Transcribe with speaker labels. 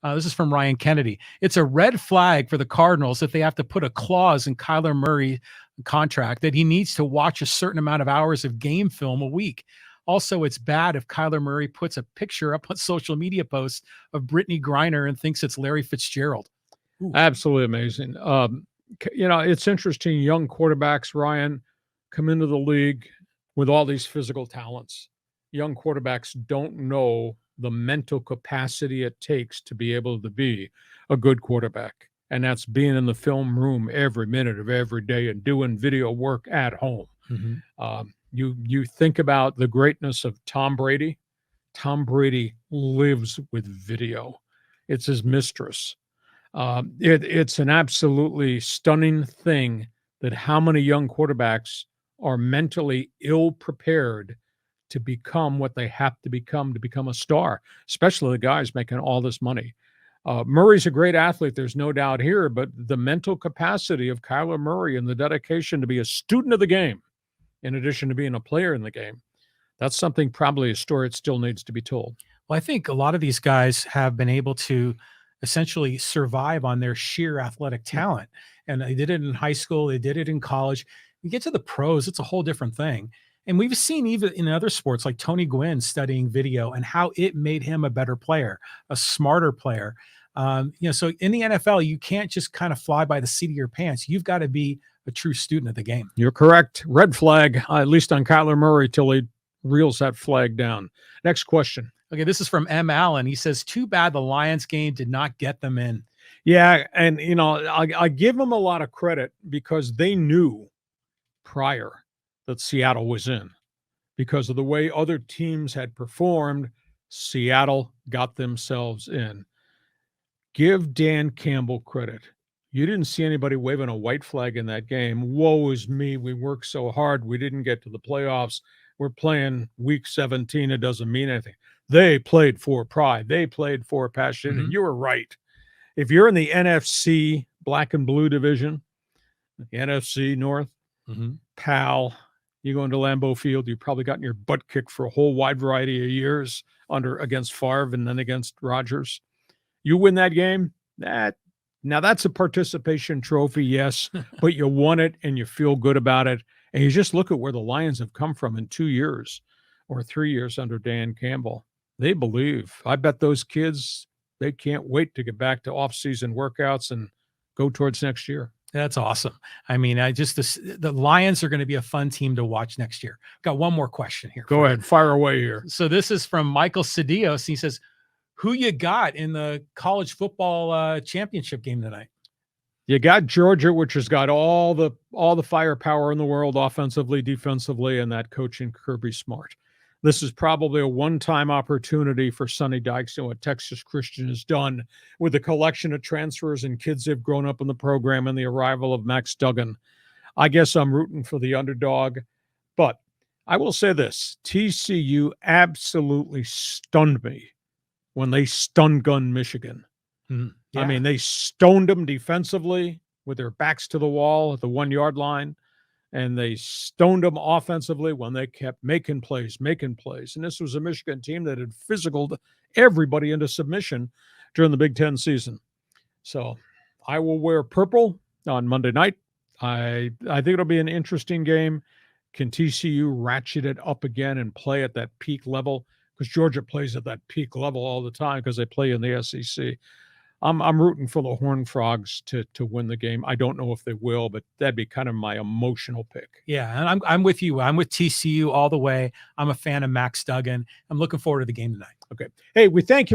Speaker 1: This is from Ryan Kennedy. It's a red flag for the Cardinals if they have to put a clause in Kyler Murray contract that he needs to watch a certain amount of hours of game film a week. Also, it's bad if Kyler Murray puts a picture up on social media posts of Brittany Griner and thinks it's Larry Fitzgerald.
Speaker 2: Ooh. Absolutely amazing. It's interesting. Young quarterbacks, Ryan, come into the league with all these physical talents. Young quarterbacks don't know the mental capacity it takes to be able to be a good quarterback. And that's being in the film room every minute of every day and doing video work at home.
Speaker 1: Mm-hmm.
Speaker 2: You think about the greatness of Tom Brady. Tom Brady lives with video. It's his mistress. It's an absolutely stunning thing that how many young quarterbacks are mentally ill-prepared to become what they have to become a star, especially the guys making all this money. Murray's a great athlete, there's no doubt here, but the mental capacity of Kyler Murray and the dedication to be a student of the game, in addition to being a player in the game, that's something, probably a story that still needs to be told.
Speaker 1: Well, I think a lot of these guys have been able to essentially survive on their sheer athletic talent. And they did it in high school, they did it in college. You get to the pros, it's a whole different thing. And we've seen even in other sports like Tony Gwynn studying video and how it made him a better player, a smarter player. So in the NFL, you can't just kind of fly by the seat of your pants. You've got to be a true student of the game.
Speaker 2: You're correct. Red flag, at least on Kyler Murray, till he reels that flag down. Next question.
Speaker 1: Okay, this is from M. Allen. He says, too bad the Lions game did not get them in.
Speaker 2: Yeah, and, I give them a lot of credit because they knew prior that Seattle was in. Because of the way other teams had performed, Seattle got themselves in. Give Dan Campbell credit. You didn't see anybody waving a white flag in that game. Woe is me. We worked so hard. We didn't get to the playoffs. We're playing week 17. It doesn't mean anything. They played for pride. They played for passion. And you were right. If you're in the NFC black and blue division, the NFC North, pal, you go into Lambeau Field, you've probably gotten your butt kicked for a whole wide variety of years against Favre and then against Rodgers. You win that game, now that's a participation trophy, yes, but you won it and you feel good about it. And you just look at where the Lions have come from in 2 years or 3 years under Dan Campbell. They believe. I bet those kids, they can't wait to get back to off-season workouts and go towards next year.
Speaker 1: That's awesome. I mean, the Lions are going to be a fun team to watch next year. Got one more question here.
Speaker 2: Go ahead, fire away here.
Speaker 1: So this is from Michael Cedillos. He says, who you got in the college football championship game tonight?
Speaker 2: You got Georgia, which has got all the firepower in the world, offensively, defensively, and that coach in Kirby Smart. This is probably a one-time opportunity for Sonny Dykes and what Texas Christian has done with the collection of transfers and kids that have grown up in the program and the arrival of Max Duggan. I guess I'm rooting for the underdog, but I will say this. TCU absolutely stunned me when they stun-gunned Michigan.
Speaker 1: Yeah.
Speaker 2: I mean, they stoned them defensively with their backs to the wall at the 1-yard line. And they stoned them offensively when they kept making plays. And this was a Michigan team that had physicaled everybody into submission during the Big Ten season. So I will wear purple on Monday night. I think it'll be an interesting game. Can TCU ratchet it up again and play at that peak level? Because Georgia plays at that peak level all the time because they play in the SEC. I'm rooting for the Horned Frogs to win the game. I don't know if they will, but that'd be kind of my emotional pick.
Speaker 1: Yeah, and I'm with you. I'm with TCU all the way. I'm a fan of Max Duggan. I'm looking forward to the game tonight.
Speaker 2: Okay. Hey, we thank you.